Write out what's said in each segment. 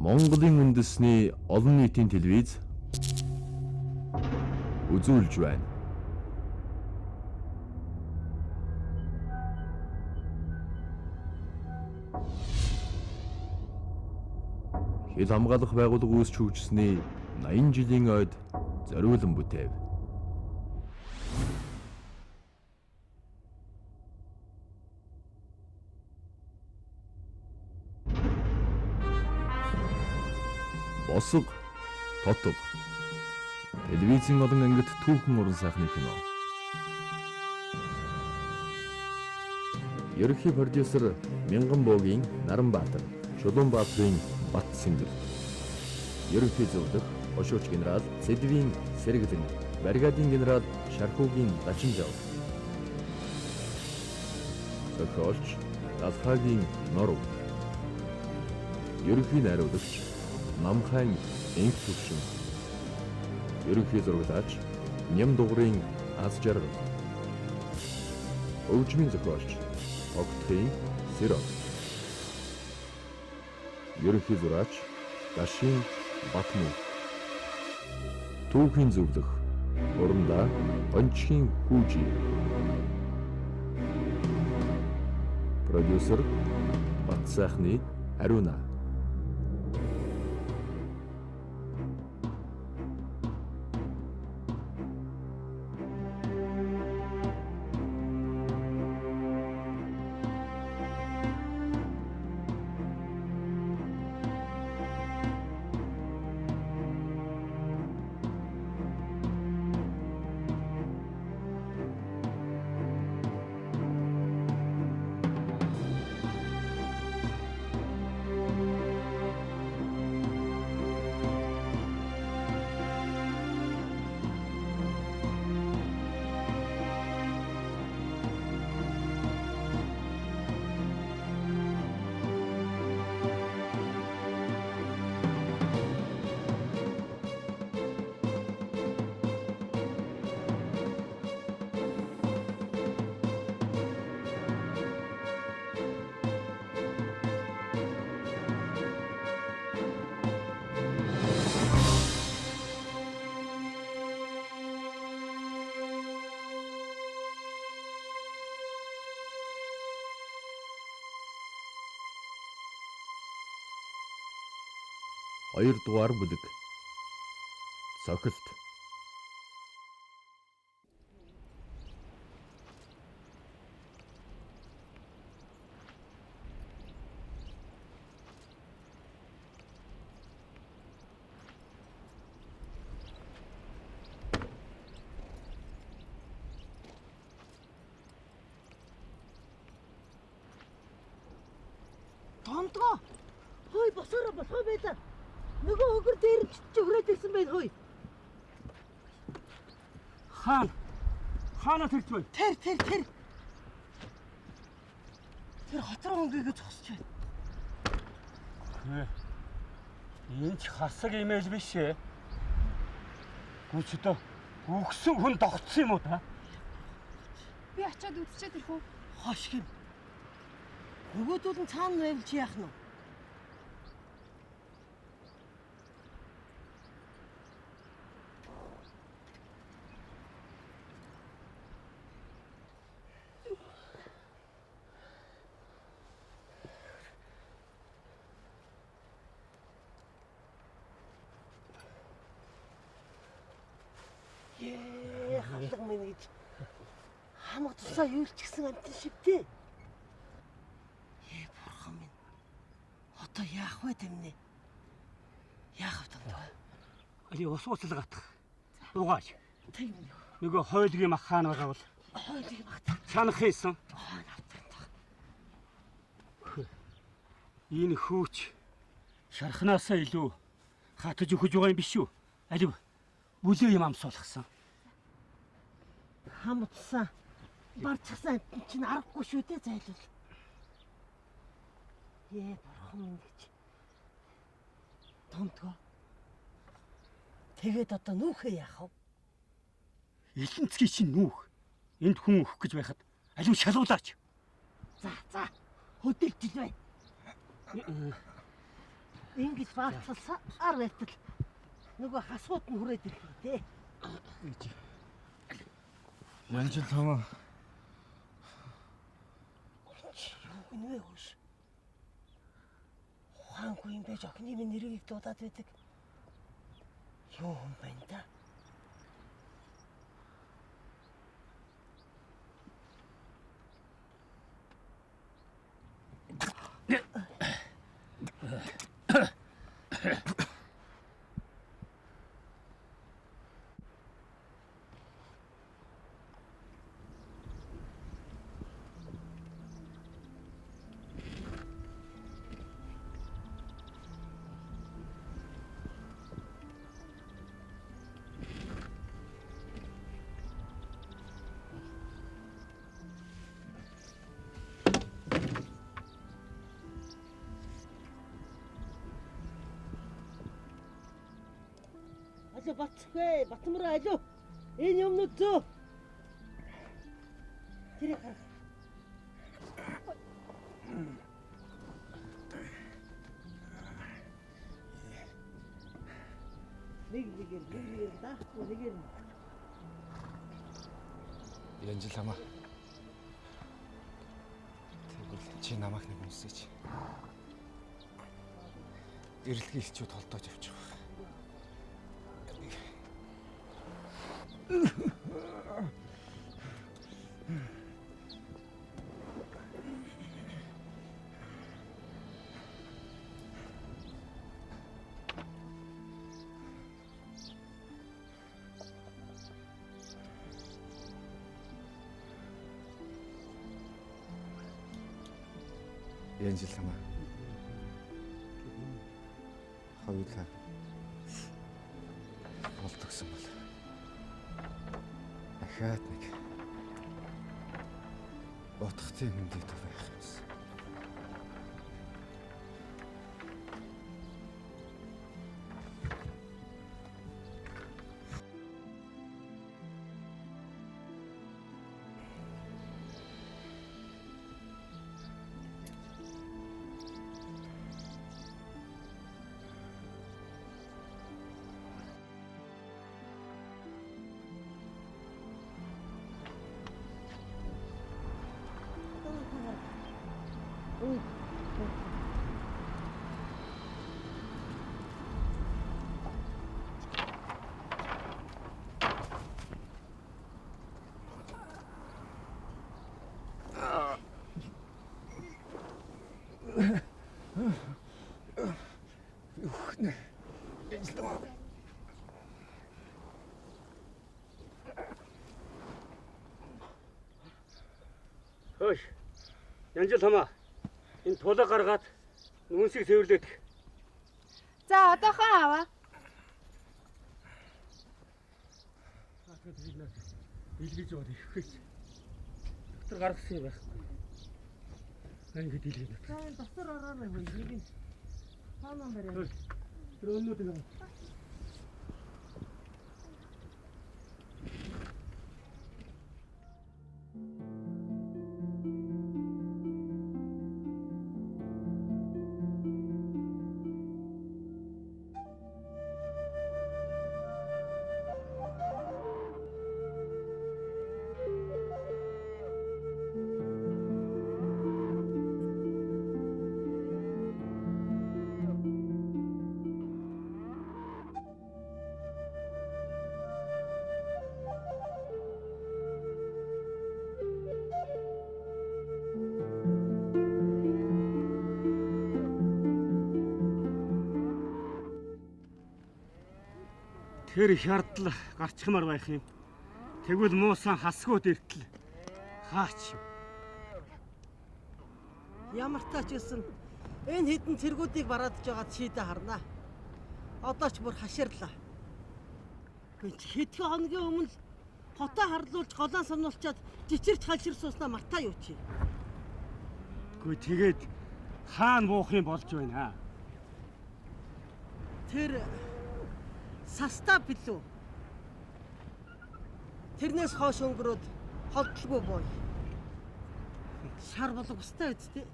Монголын үндэсний олон нийтийн телевиз үзүүлж байна. Хил хамгаалах байгууллага үүсч хөгжсөний 80 жилийн ойд зориулан бүтээв. Босго, тотог. Телевизийн олон ангит түүхэн уран сайхны кино. Ерөнхий продюсер Мянган-боогийн Наранбаатар, Чулуунбаатарын Батсэнгэл. Ерөнхий зөвлөх Ошууч генерал Сэдвийн Сэргэлэн, бригадын генерал Шархуугийн Дачинжав. Зохиолч Далхаагийн Норов. Ерөнхий найруулагч Намхайн Энх Түвшин. Ерөнхий зурагч Ням дугрын Аз жаргал. Өвчмийн зохиолч Огтхын Сэрот. Ерөнхий зураач Дашин Батмуу. Түүхийн зөвлөх Урандаа Гончхийн Хүүжи. Продюсер Батсайхны Ариуна. Хоёрдугаар бүлэг. Цохилт. Томдгоо. Хөөе босоороо болохоо байлаа. Нөгөө хөгөр дээр чи хүрээд ирсэн байх хөөе. Хаана тэрч бай? Тэр. Тэр хотроо хөнгөөгөө зогсож байна. Энэ ч хасаг имэйл биш ээ. Гүчдөө өгсөн хүн тогтсон юм уу та? Би очиад үзчихэд ирэх үү? Хош гин. Нөгөөдөл нь цаана байвал чи яах нь вэ? Халаг минь гэж хамаг тусаа юулчихсан амтэн шивтэй. Бурхан минь. Одоо яах вэ тэмнэ? Яах вэ томдгоо? Али ус гатах. Угааж. Тийм. Нөгөө хойлгийн мах хаана байгаа бол? Хойлыг багтаа. Чанах хийсэн. Навтаа. Энэ хүүч шархнаасаа илүү хатаж өгөж байгаа юм биш үү? Алив бүлээ юм амсуулгасан. Хамтсан барчсан амтэн чинь аргагүй шүү дээ зайлвал. Бурхан минь гэж. Томдгоо. Тэгээд одоо нүүхээ яах вэ? Элэнцгийн чинь нүүх. Энд хүн өгөх гэж байхад алив шалуулаач. За. Хөдөлж бай. Ингэж баацалсаар байтал нөгөө хасууд нь хүрээд ирлээ тий. Янжил хамаа. Юу гинэ хөөш. Ухаангүй юм байж охины минь нэрийг дуудаад байдаг. Юу юм бэ та? Алуу бацхвэ, Батмөр алуу. Энэ юмнууд зөө. Тэр хар. Нэг даахгүй нэг юм. Янжил хамаа. Тэгвэл чи намайг нэг үнсэж. Эрэлтгийн элчүүд холдоож явчих. Янжил хамаа. Хоёулаа болдгсон бол. Ахаад нэг утгатай хүнтэй байх юмсан. Хөөш. Янжил хамаа. Энэ тулаа гаргаад нүнсийг цэвэрлээд. За одоохон аваа. Илгээж яваад ихэвч. Доктор гаргасан юм байхгүй. Ингээд илгээд. За доктор ороод нэг юм. Хаана барай. Тэр өнөөдөр тэр хярдл гарчхмаар байх юм. Тэгвэл муусан хасгууд иртэл хаач юм. Ямар тач гэсэн энэ хідэн цэргүүдийг бараадж байгаад шийдэ харнаа. Одоо ч бүр хаширлаа. Хэдхэн хоногийн өмнө хотоо харлуулж голоо сомнуулчаад жичирч хальшир сууснаа мартаа юу чи. Гэхдээ тэгээд хаана буух юм болж байна. Тэр састаа билүү. Тэрнээс хойш өнгөрөөд холдлгүй боо. Шар болго устай үсттэй.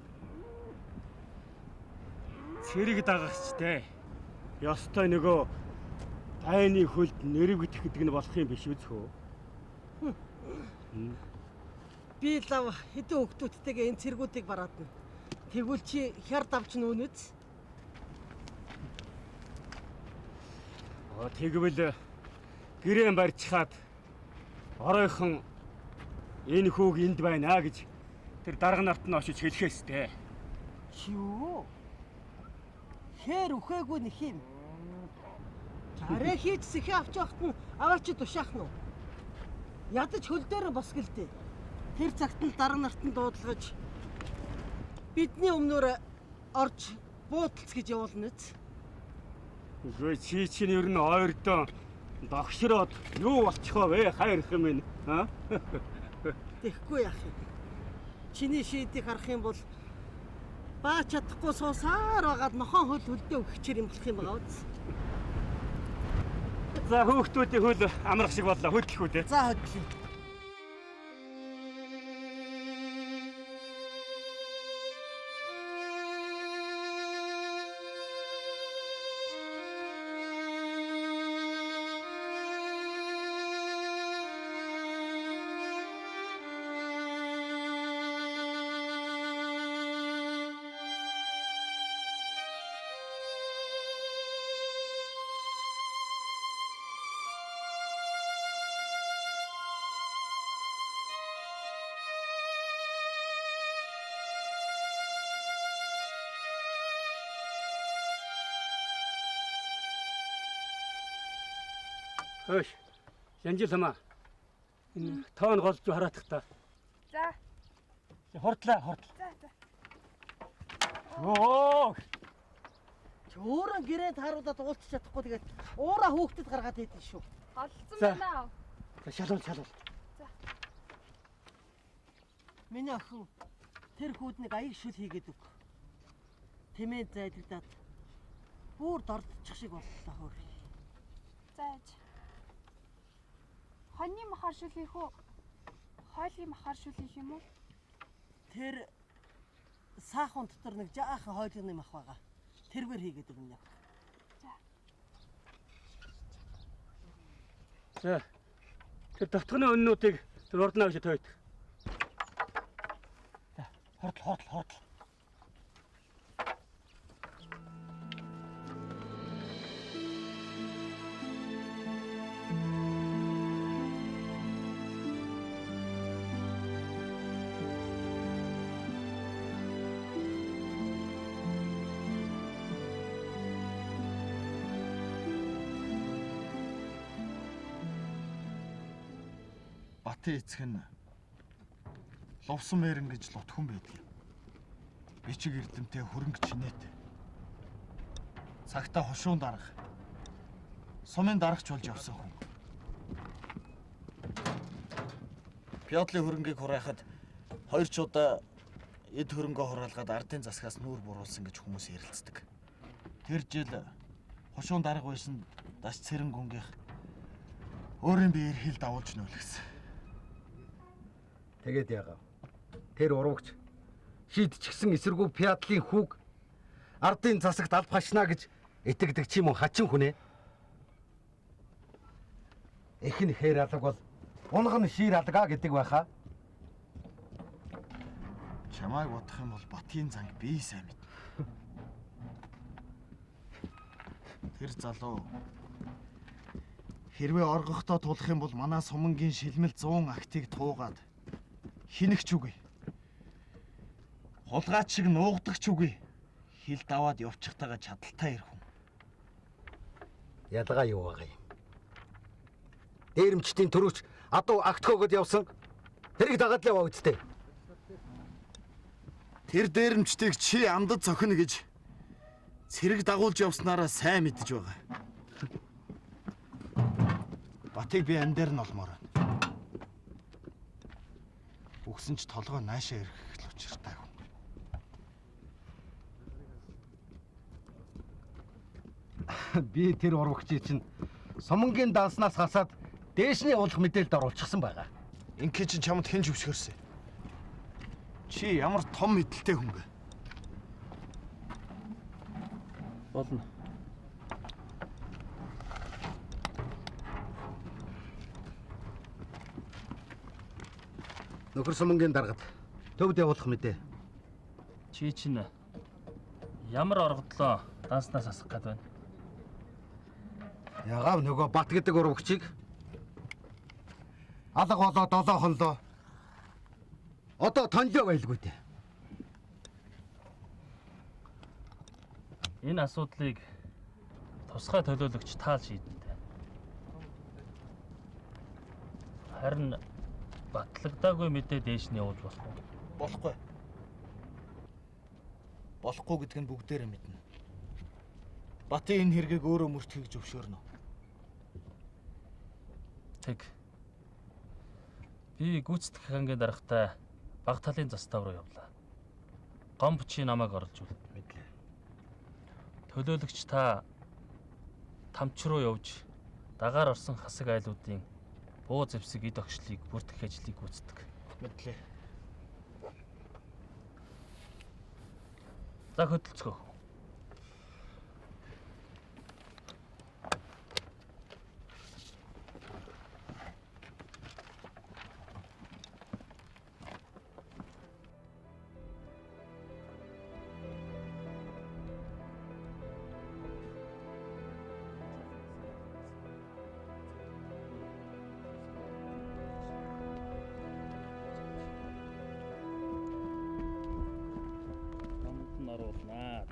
цэрэг дагагчтай. Ёстой нөгөө дайны хөлд нэрвгдэх гэдэг нь болох юм биш үзхөө. Би лав хэдэн хүүхдүүдтэйгээ энэ цэргүүдийг бараадна. Тэгвэл чи хяр давч нүн үз. Тэгвэл гэрэн барьчихад оройхон энэ хүүг энд байна гэж тэр дарга нарт нь очиж хэлхээстэй. Юу? Хэр үхээгүй нэг юм. Арай хийж сэхэ авч явахт нь аваач тушаах нь уу? Ядаж хөл дээр бос гэлтэй. Тэр цагт нь дарга нарт нь дуудлагаж бидний өмнөөр орж буудалц гэж явуулна үз. Үгүй чи чинь ер нь ойрдоо догшроод юу болчихоо вэ? Хайр их юм ээ. Тэхгүй яах юм. Чиний шийдийг харах юм бол баа чадахгүй суусаар байгаад нохон хөл хөлдөө өгчээр юм болох юм байгаа үз. За хүүхдүүдийн хөл амрах шиг боллоо. Хөдлөх үү те. За хөдлөе. Хөөш. Янжил хамаа. Энэ тоон голж хараадах та. За. Хортлаа. За. Оо. Өөрөө гэрээнд харуулаад уулзч чадахгүй тэгээд уура хөөхдөд гаргаад байдсан шүү. Олцсон За. байна аа. За шалуул. Миний охин тэр хүүднийг аяг шүл хийгээд өг. Тэмээд зайлдаад бүр дордчих шиг боллоо хөр. Зааж. Хоньны махаар шүл хийх үү? Хойлын махаар шүл хийх юм уу? Тэр саахан дотор нэг жаахан хойлын мах байгаа. Тэргээр хийгээд өгнө. За. Тэр давтганы өннүүдийг тэр урднаа гэж тойд. За, хортол. Батын эцэг нь лувсан мэрэн гэж лутхан байдаг. Бичиг эрдэмтэй хөрөнгө чинээтэй. Цагта хошуун дарга. Сумын даргач болж явсан хүн. Пятлын хөрөнгийг хураахад 2 ч удаа эд хөрөнгөө хураалгаад ардын засгаас нүүр буруулсан гэж хүмүүс ярилцдаг. Тэр жил хошуун дарга байсан даш цэрэн гүнгийнх өөрийн биеэр хил давуулж нөлгсөн. Тэгээд яагав. Тэр уруугч шийдчихсэн эсэргүү пятлын хүүг ардын засагт аль хашна гэж итгэдэг ч юм уу хачин хүнээ. Эхний хээр алга бол унах нь шир алгаа гэдэг байхаа. Чамайг бодох юм бол Батын занг би сайн мэднэ. Тэр залуу хэрвээ оргохдоо тулах юм бол манай сумангийн шилмэл 100 актыг туугаад хинэгч үгүй. Хулгайч шиг нуугдагч үгүй. Хил даваад явчихтайгаа чадaltaа ирэх хүн. Ялгаа юу байгаа юм? Дээрэмчдийн төрөвч адуу акт хөөгд явсан. Тэрийг дагаад л яваа үсттэй. Тэр дээрэмчдийг чи амдад цохино гэж цэрэг дагуулж явснараа сайн мэдэж байгаа. Батыг би энэ дээр нь олмоор байна. Үгсэн ч толгой наашаа ирэх л учиртай хүн. Би тэр уруугчийг чинь сумангийн данснаас хасаад дээшний уулах мэдээлэлд оруулчихсан байгаа. Инхий чи чамд хэн зөвшөөрсөн? Чи ямар том мэдлэлтэй хүн бэ? Болно. Нөхөр сумангийн даргад төвд явуулах мэдээ. Чи чинь ямар оргодлоо данснаас асах гээд байна. Ягаав нөгөө бат гэдэг урвагчийг алга болоо 7 хонлоо. Одоо тонлоо байлгүй дээ. Энэ асуудлыг тусгай төлөөлөгч таал шийдэнтэй. Харин батлагдаагүй мэдээ дээш нь явуулж болох уу? Болохгүй. Болохгүй гэдг нь бүгдээрээ мэднэ. Батын энэ хэргийг өөрөө мөрдөхийг зөвшөөрнө. Тэг. Би гүйцэтгэх ангийн дарагтай баг талын застав руу явлаа. Гомбчи намайг оруулж мэдлээ. Төлөөлөгч та тамч руу явж дагаар орсон хасаг айлуудын буу зэвсэг эд огшлыг бүртгэх ажлыг гүйцэтгэх. Мэдлээ. За хөдөлцгөө. Оруулнаа.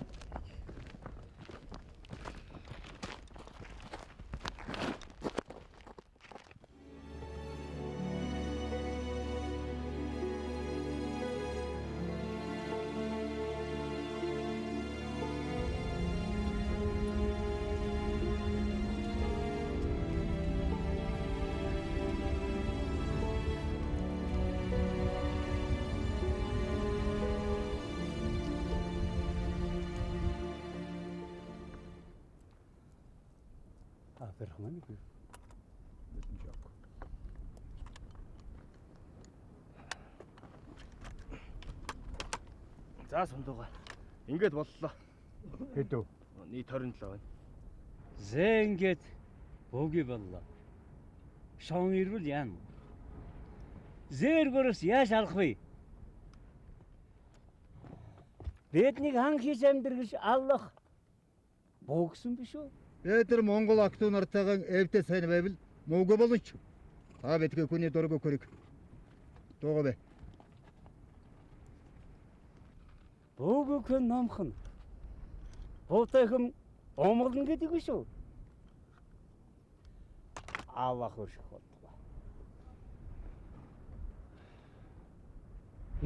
За сундуугаа. Ингээд боллоо. Хэдв? Нийт 27 байна. Зэ ингээд бөөги боллоо. Шон ирвэл яана. Зээргөрөөс яаш алах вэ? Биднийг хан хийж амьдрэх аллах бөөгсөн биш үү? Эдгээр Монгол актуу нартайгаа эвдээ сайн байвал муугүй болно ч. Та бидний хүний дург өгөх. Дуугаа бай. Бөөгөн номхон. Буутэйхэн омглон гэдэг биш үү? Аллах өршөх болтугай.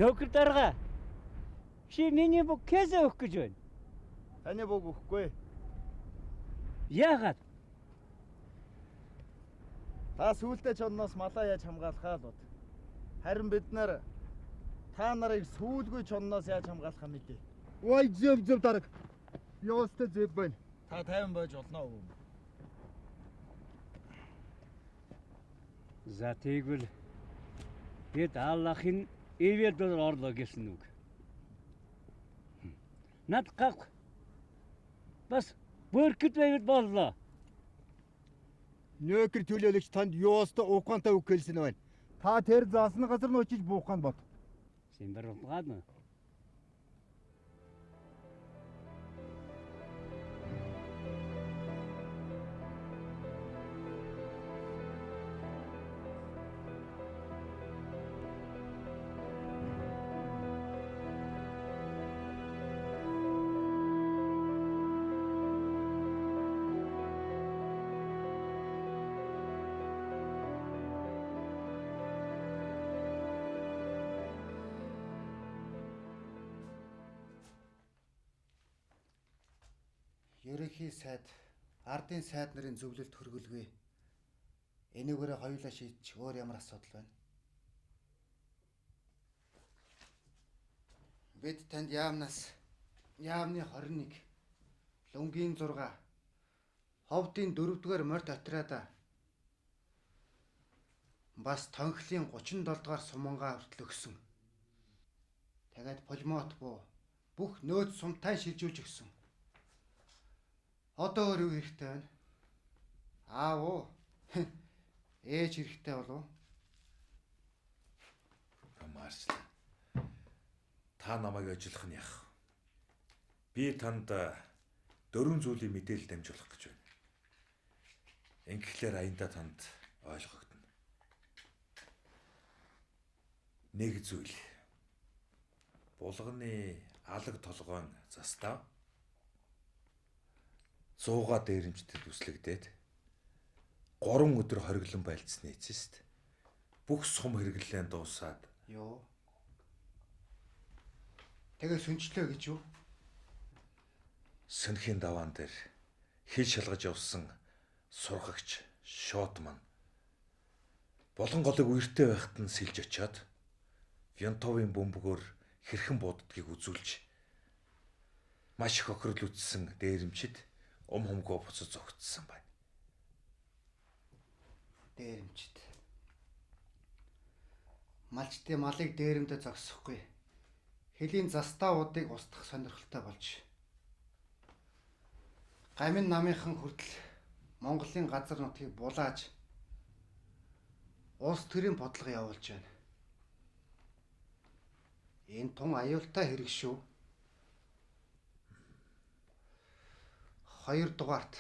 Нөхөр дарга. Чи миний бүх кэсэ өгөх гэж байна. Таны бог өгөхгүй. Яагаад? Та сүултээ чонноос малаа яаж хамгаалахаа л бод. Харин бид нар та нарыг сүүлгүй чонноос яаж хамгаалахаа мэдээ. Ой зөв дарга. Ёостой зөв байна. Та тайван байж болно уу? За тэгвэл бид Аллахын эвэлдэл орлоо гэсэн үг. Над гав. Бас бүркэт байвал боллоо. Нөөкөр төлөөлөгч танд ёостой ухаантай үг хэлсэн байна. Та тэр заасан газар нь очиж буухаан бод. Симбэр угаадна. Ерөнхий сайд, ардын сайд нарын зөвлөлд хөргөлгүй. Энийгээрээ хоёулаа шийдчих өөр ямар асуудал байна. Бид танд яамнаас яамны 21, лунгийн 6, ховдын 4-р морьт отряда бас тонхлын 37-р сумангаа хүртэл өгсөн. Тэгээд полимот буу бүх нөөц сумтай шилжүүлж өгсөн. Одоо өөр юу хэрэгтэй байна? Аав уу? Ээж хэрэгтэй болов? Марслаа. Та намайг ажиллах нь яах? Би танд 4 зүйлийн мэдээлэл дамжуулах гэж байна. Ингэхлээр аяндаа танд ойлгогдно. Нэг зүйл. Булганы алаг толгойн застав 100-га дээрэмжтэд үслэгдээд 3 өдөр хориглон байлцсны эцэст бүх сум хэрэглэн дуусаад Йоо. Тэгээ сүнчлөө гэж юу? сөнхийн даваан дээр хил шалгаж явсан сургагч Шотман болон голыг үертэй байхад нь сэлж очиод Вянтовын бөмбөгөөр хэрхэн буддгийг үзүүлж маш их охирол үтсэн дээрэмчид humгоо буцаж зогтсон байна. Дээрэмчд. Малчдын малыг дээрэмдээ зогсохгүй. Хэлийн заставуудыг устгах сонирхолтой болж. Гамин намынхан хүртэл Монголын газар нутгийг булааж улс төрийн бодлого явуулж байна. Энэ тун аюултай хэрэг шүү. 2 дугаарт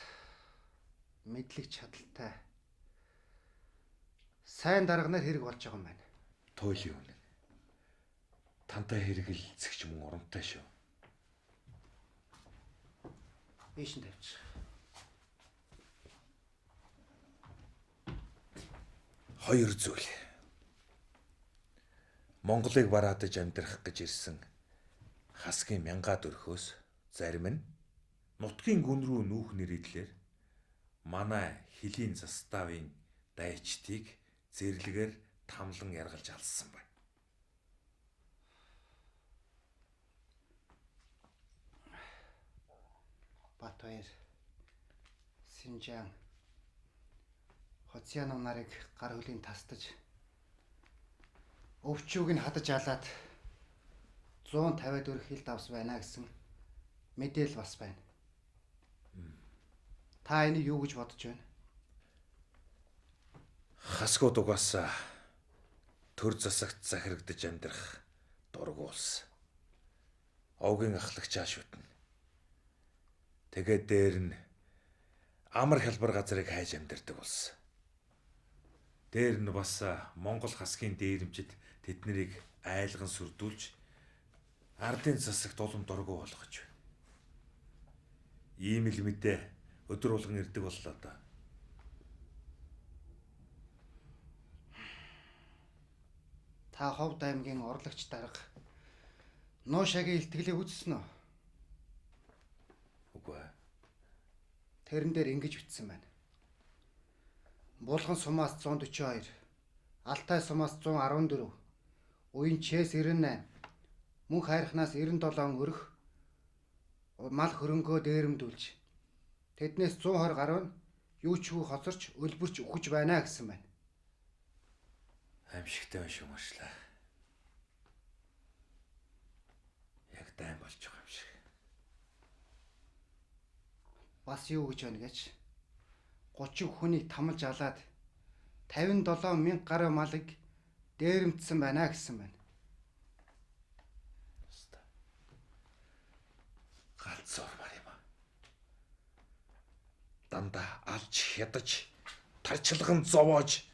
мэдлэг чадaltaй сайн дарганаар хэрэг болж байгаа юм байна. Туйлын үнэ. Тантай хэрэгэлцэх мөн урамтай шүү. Ийшин тавьчих. Хоёр зүйл. Монголыг бараадаж амьдрах гэж ирсэн хасгийн мянгаад өрхөөс зарим нь нутгийн гүн рүү нүүх нэрийдлэр манай Хэлийн заставын дайчдыг зэрлэгээр тамлан яргалж алсан байна. Батбаяр, Синжан, Хоцянов нарыг гар хөлийн тастаж өвчүүг нь хадаж алаад 150 хил давс байна гэсэн мэдээлэл бас байна. Та энийг юу гэж бодож байна? Хасгууд угаасаа төр засагт захирагдаж амьдрах дургүй улс. Овгийн ахлагч аашутна. Тэгээд дээр нь амар хялбар газрыг хайж амьдардаг улс. Дээр нь бас Монгол хасгийн дээрэмчид тэднийг айлган сүрдүүлж ардын засагт улам дургүй болгож байна. Ийм л мэдээ өдөр болгон ирдэг боллоо да. Та Ховд аймгийн урлагч дарга Нуушагийн илтгэлийг үзсэн үү? Үгүй. Тэрэн дээр ингэж бичсэн байна. Булган сумаас 142, Алтай сумаас 114, Уянчээс 98, мөн хайрхнаас 97 өрх мал хөрөнгөө дээрэмдүүлж тэднээс 120 гаруй нь юу ч хүү хоцорч өлбөрч үхэж байна гэсэн байна. Аимшигтай байна шүү маршлаа. Яг дайм болж байгаа юм шиг. Бас юу гэж байна гэж 30 хүнийг тамалж алаад 57,000 гаруй малыг дээрэмдсэн байна гэсэн байна. Галзуурмаар юм аа. Дандаа алж хядаж тарчилган зовоож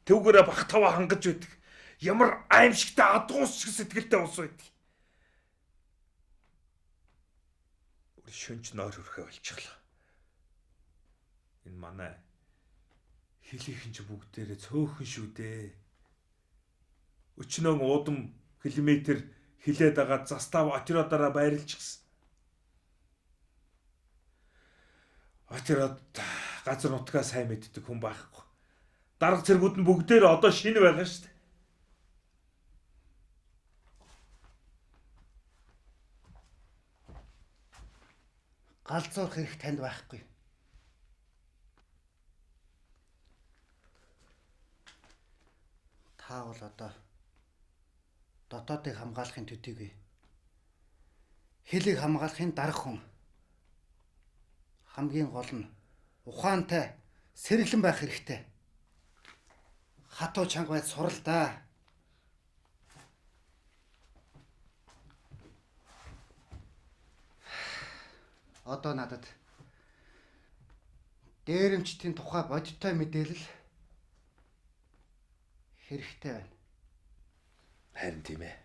төвгөрө багтаваа хангаж байдаг. Ямар аимшигтай адуус шиг сэтгэлтэй ус байдаг. Шөнч нойр хөрхөө болчихлоо. Энэ манай Хэлийнхэн ч бүгдээрээ цөөхөн шүү дээ. Өчнөө удам километр хилээд байгаа застав отродороо байрлуулчихсан. Отрод газар нутгаа сайн мэддэг хүн байхгүй. Дарга цэргүүд нь бүгдээр одоо шинэ байгаа шүү дээ. Галзуурх хэрэг танд байхгүй. Та бол одоо дотоодыг хамгаалахын төдийгүй Хэлийг хамгаалахын дарга хүн. Хамгийн гол нь ухаантай, сэргэлэн байх хэрэгтэй. Хатуу чанга байд сурал да. Одоо надад дээрэмчдийн тухай бодиттой мэдээлэл хэрэгтэй байна. Харин тийм ээ.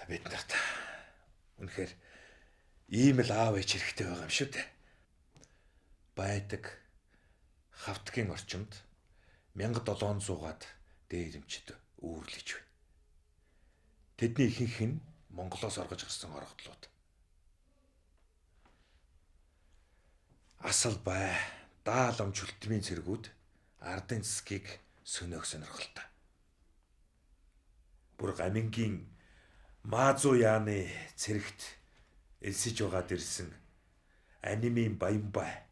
Бид нарт үнэхээр ийм л аав ээж хэрэгтэй байгаа юм шүү дээ. Байдаг хавтгийн орчимд 1700-аад дээрэмчд үүрлэж байна. Тэдний ихэнх нь Монголоос оргож ирсэн оргодлууд. Асал бай, даалам чөлтмийн цэргүүд ардын засгийг сөнөөх сонирхолтой. Бүр гамингийн Маазуу яаны цэрэгт элсэж байгаад ирсэн анимын Баянбай,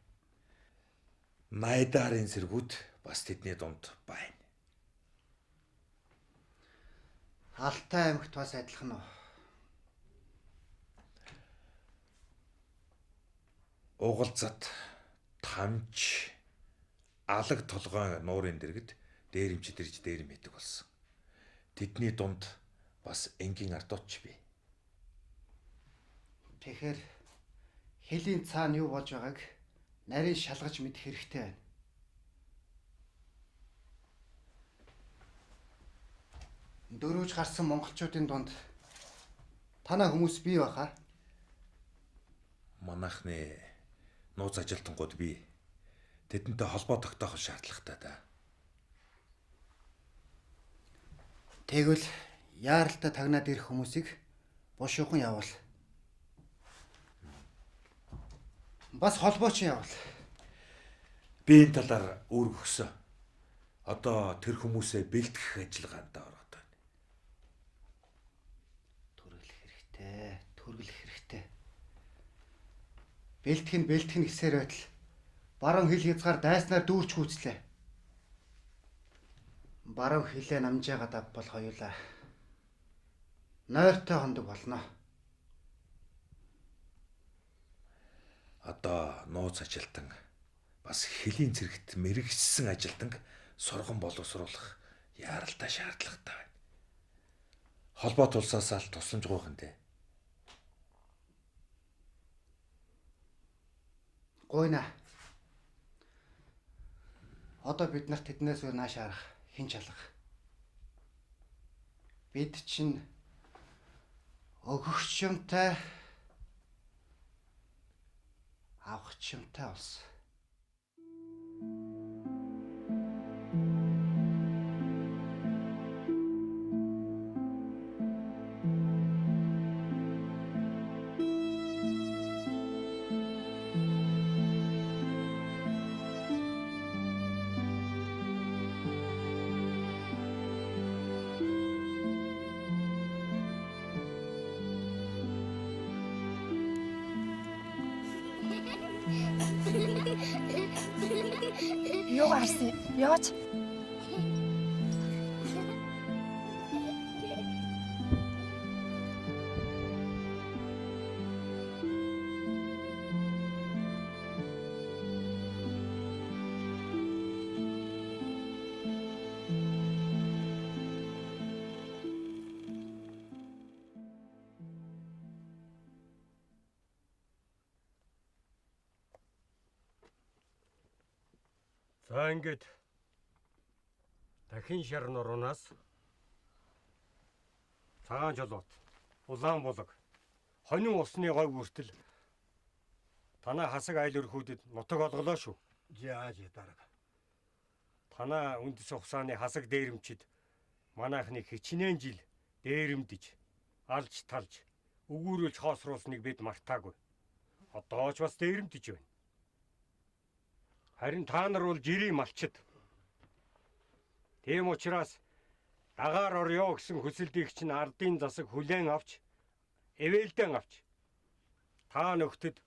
Найдарын цэргүүд бас тэдний дунд байна. Алтай аймагт бас адилхан уу? Угалзат, тамч, алаг толгойн нуурын дэргэд дээрэмчд ирж дээрэм хийдэг болсон. Тэдний дунд бас энгийн ардууч бий. Тэгэхээр хэлийн цаана юу болж байгааг нарийн шалгаж мэдэх хэрэгтэй байна. Дөрвөж гарсан монголчуудын дунд танай хүмүүс бий баха? Манайхны нууц ажилтнууд бий. Тэдэнтэй холбоо тогтоох шаардлагатай да. Тэгвэл яаралтай тагнаад ирэх хүмүүсийг бушуухан явуул. Бас холбооч явуул. Би энэ талаар үүрэг өгсөн. Одоо тэр хүмүүсээ бэлтгэх ажиллагаанд ороод байна. Төргөл хэрэгтэй. Бэлтгэн гэсээр байтал баруун хил хязгаар дайснаар дүүрч гүйцлээ. Баруун хилээ намжаагаад авбал хоёулаа нойртой хондог болно. Одоо нууц ажилтан бас хэлийн цэрэгт мэрэгчсэн ажилтан сурган боловсруулах яаралтай шаардлагатай байна. Холбоо тулсаасаа л тусламж гуйхан дээ. Гойна. Одоо бид нарт тэднээс өөр нааш арах хэн ч алга. Бид чинь өгөгч юмтай авахч юмтай болсон. Юу гарсан? Яач? За ингээд дахин шар нуруунаас цагаан жолоот, улаан булаг, хонин усны гой бүртэл танаа хасаг айл өрхүүдэд нутаг олголоо шүү. Яаж дарга. Танаа үндэс ухсааны хасаг дээрэмчид манайхны хичнээн жил дээрэмдэж, алж талж, өгүүрүүлж хоосруулсныг бид мартаагүй. Одоо ч бас дээрэмдэж байна. Харин та нар бол жирийн малчид. Тийм учраас дагаар орё гэсэн хүсэлтийг чинь ардын засаг хүлээн авч, эвээлдэн авч та нөхдөд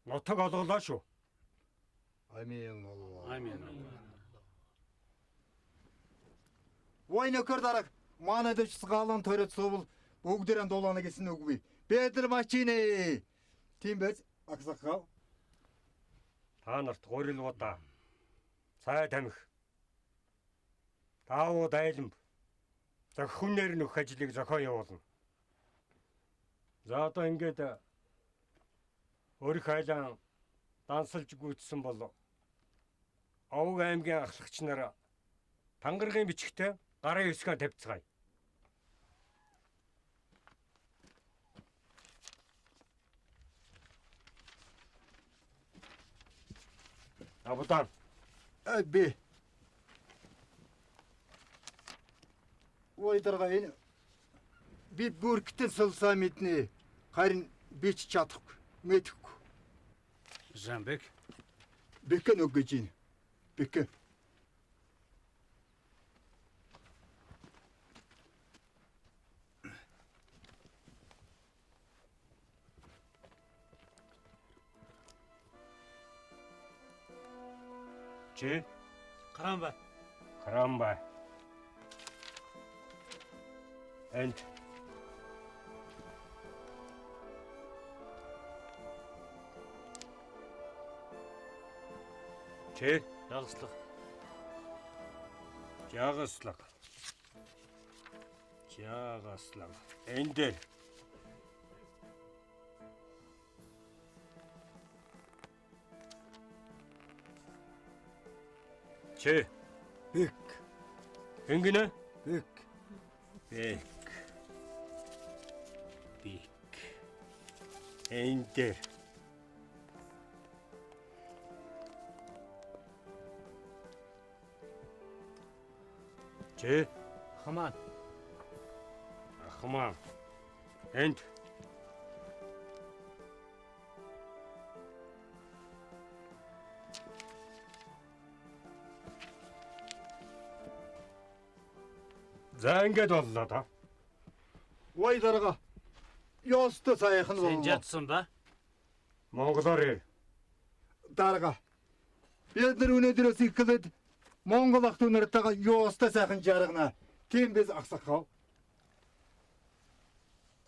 нутаг олголоо шүү. Амин Allah. Амин. Войнокор дараг манай дэвч галан төрөд сувал бүгдээрээ дулаана гэсэн үгүй. Бэдэр мачине. Тийм байж Аксакал. Та нарт гурилгуудаа цай тамхи таавуу дайланб зөвхөнээр нөх ажлыг зохион явуулна. За одоо ингээд өөрөх айлан дансалж гүйцсэн бол Овг аймгийн ахлагч нар тангаргийн бичгтээ гарын өсгөө тавьцгаая. Абудан. Би. Ой дарга энэ би бүркэтэн сулсаа мэднэ. Харин би ч чадахгүй, мэдэхгүй. Жанбек. Бэкэн өгөж ийн. Бэкэн. Чи? Карамбай. Карамбай. Энд. Чи? Ялслах. Жаагаслаг. Жаагаслаг. Энд дээр. Чи? Бэк. Энгинэ? Бэк. Бэк. Бэк. Энд дээр. Чи? Хамаан. Ахмаа. Энд. За ингэж боллоо та. Ой дарга. Ёстой сайхан Сен боллоо. жадсан ба? Монголоор Дарга. Бид нар өнөөдрөөс ихлээд Монгол ах トゥ нартайгаа ёстой сайхан жаргана. Тийм биз аксакал.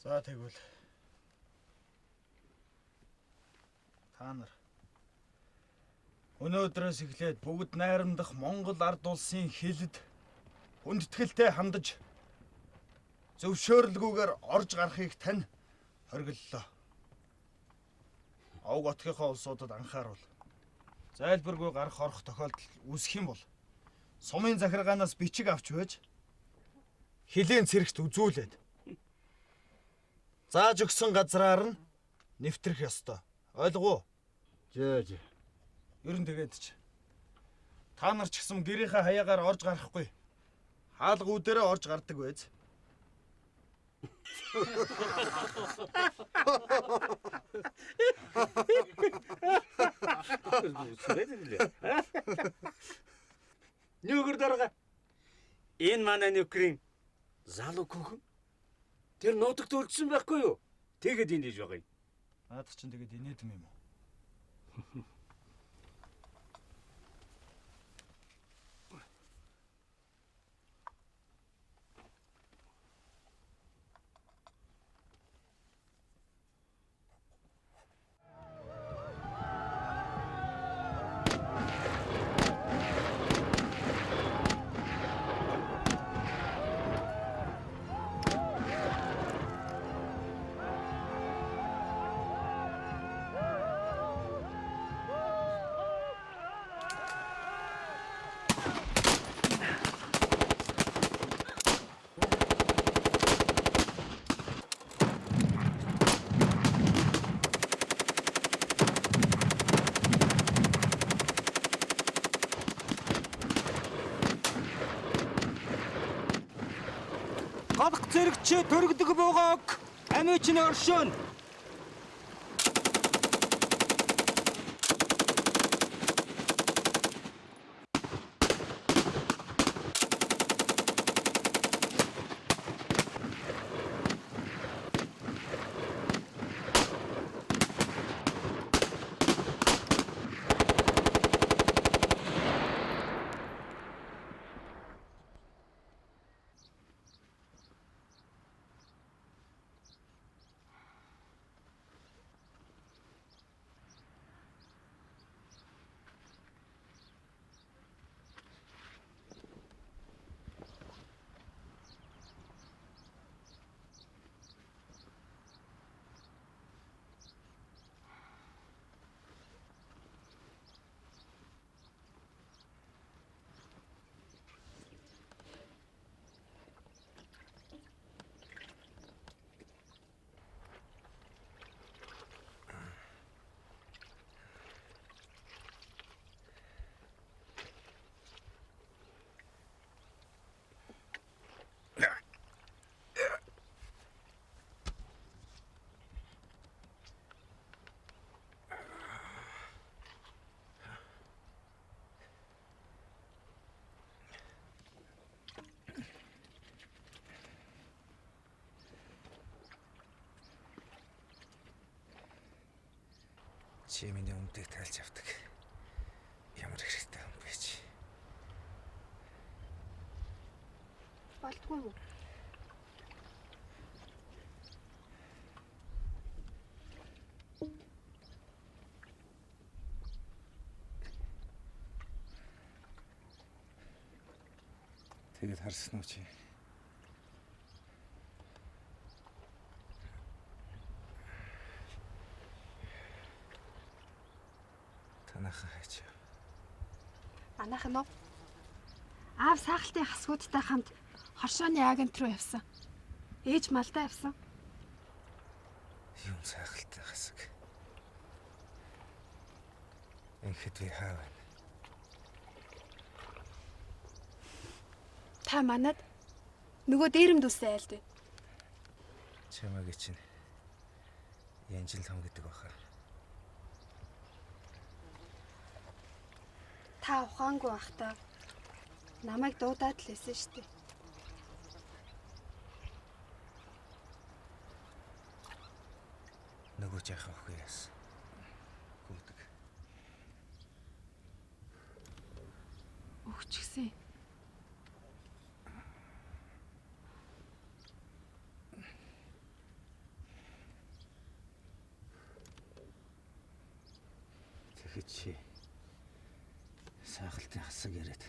За тэгвэл та нар өнөөдрөөс эхлээд бүгд найрамдах Монгол ард улсын хилэд хүндэтгэлтэй хандаж зөвшөөрлгүйгээр орж гарахыг тань хориглолоо. Овг отгийнхоо улсуудад анхааруул. Зайлбаргүй гарах орох тохиолдол үүсэх юм бол сумын захиргаанаас бичиг авч байж хилийн цэрэгт үзүүлээд зааж өгсөн газраар нь нэвтрэх ёстой. Ойлгов уу? Жээж. Ер нь тэгээд ч та нар ч гэсэн гэрийнхээ хаягаар орж гарахгүй. Хаалга үүдээрээ орж гардаг байз. Нүгэр дарга. Энэ манай нөхрийн залуу хүүхэн. Тэр нутагт үлдсэн байхгүй юу? Тэгэд энд иж байгаа юм. Наад чинь тэгээд инээдэм юм уу? Халх зэрэгчээ төрөгдөг буугааг амиуч нь оршино. Чи миний өмдөг тайлж авдаг. Ямар хэрэгтэй юм бэ чи? Болтгүй юу? Тэгэл харсан уу чи? Танаахан хайч. Манайх нь аав саахалтын хасгуудтай хамт хоршооны агент руу явсан. Ээж малдаа явсан. Юм сайхалтай хасаг. Энхэд би хаав. Та манад нөгөө дээрэмд үстэй айлд байна. Чамааг чинь янжил том гэдэг баха. Та ухаангүй байхдаа намайг дуудаад л байсан шүү дээ. Нөгөө жаахан охин яасан. Гүдэг. Өгч гисэн. Тэгэхэд чи саахалтын хасаг яриад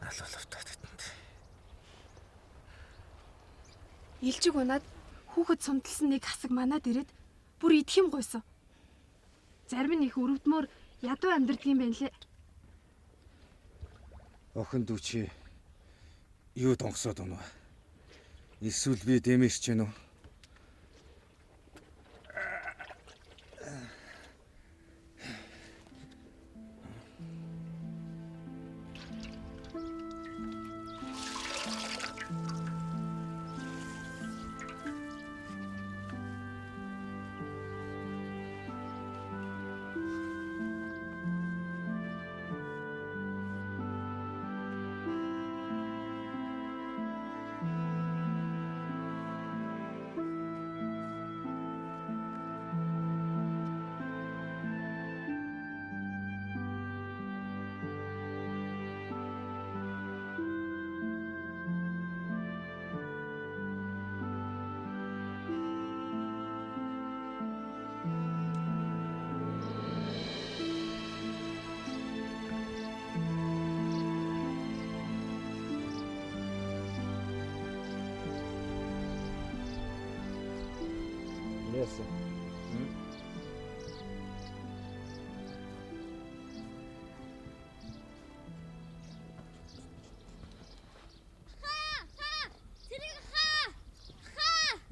алуулавтаад татанд. Илжиг унаад хүүхэд сумталсан нэг хасаг манад ирээд бүр идэх юм гойсон. Зарим нь их өрөвдмөр ядуу амьдрдаг юм байна лээ. Охин дүү чи юу донгосоод байна вэ? Эсвэл би дэмэрч гэнэ үү? Яасан.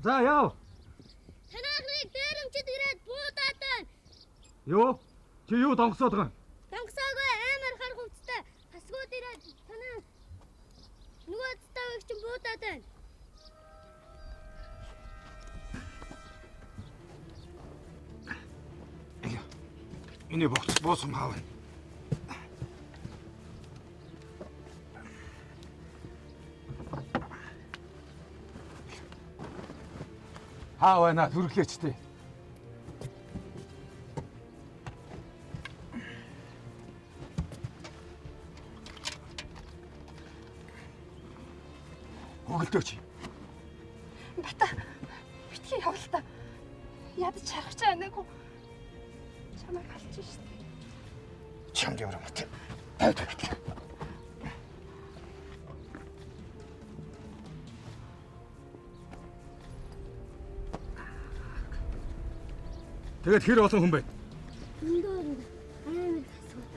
За яав. Танахныг дээрэмчд ирээд буудаад байна. Юу? Чи юу донгосоод байгаа юм? Донгосоогүй амар хар хувцтай хасгууд ирээд танаа нөгөө цаавыг чинь буудаад байна. Миний богц боосом хаав. Хаа байна зүрхлээч тээ. Хөглдөөч. Бата битгий явал та. Ядаж харах чаа нээгүй. Чамайг халж шүү дээ. Чамд яваа мат. Тэгээд хэр олон хүн байна? Өндөр амар хасгууд.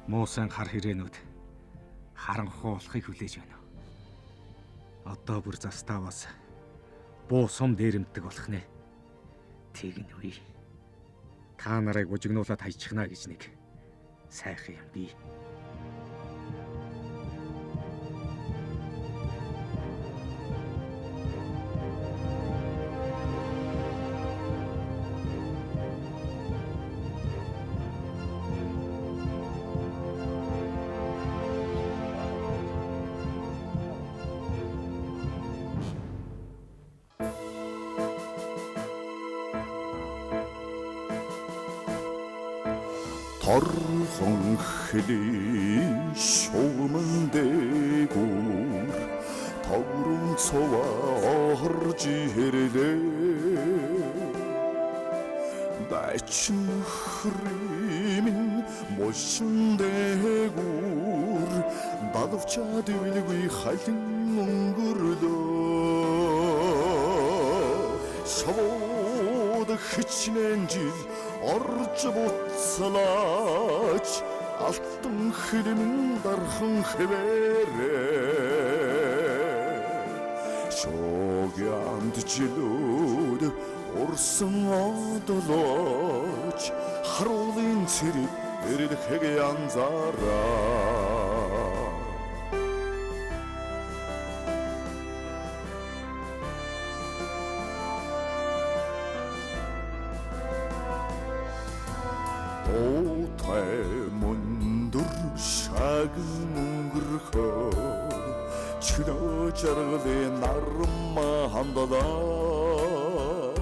Муусан хар хэрээнүүд харанхуй болохыг хүлээж байна. Одоо бүр заставаас буу сум дээрэмдэг болох нэ. Тэгнь үе. Та нарыг бужигнуулаад хайчихна гэж нэг сайхан юм бий. Торхон хли шугамн дээгүүр таврын цоваа орж ирэрлээ дачин хрим мошин дээгүүр бадвчаад билгүй хайлан өнгөрлөө шавууд хичнээн жил орж буцалаач алтан хилмэн дархан хэвээрээ шогямд жилүүд урсан одолооч харуулын цэрэг эрэдхэг янзаараа Отай мунdur шагн өнгөрхөө чөлөө жаргалын нарма хандалаа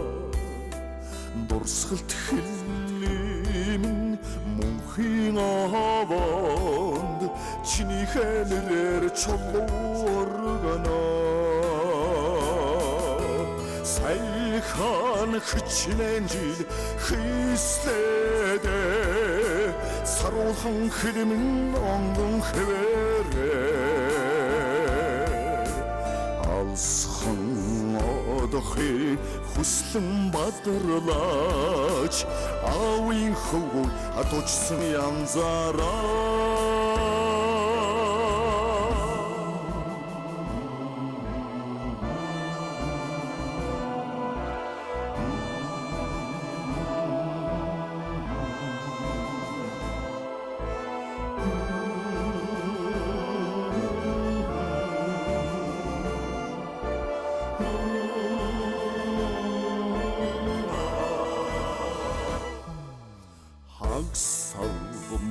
дурсгалт хэллим мөнхийн аванд чиний хэнээр чулуурганаа сайхан хичнээн жил хийслээд саруулхан хилмэн онгон хэвээрээ алсхан одохыг хүслэн бадарлаач аавын хөвгөө атуучсан янзаараа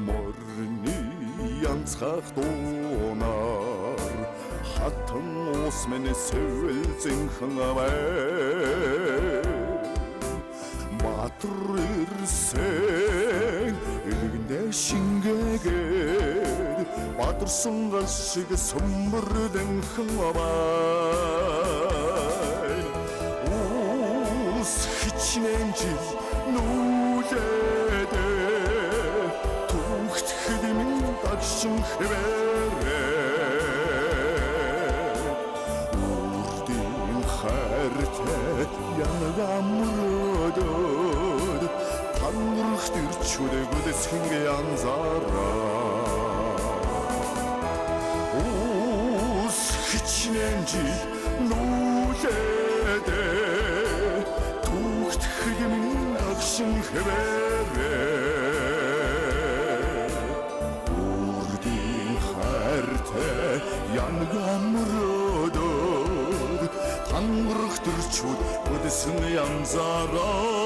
морны янцхах дуунаар хатан ус минь сэвэлзэнхэн аваа матр ирсэн элгэндэ шингээгээд бадарсан гал шиг сөмбөрдөнхэн аваа ус хичнээн жил нүүлээд дагшин хэвээрээ үрдийн хайртай янагамродод танрах төрчүрэг үдэсхинг янзаараа ус хичнээн жил нүүлээд түүхт хэгмэн дагшин хэвээрээ янагамродод танрах төрчүд үдэсэн янзаараа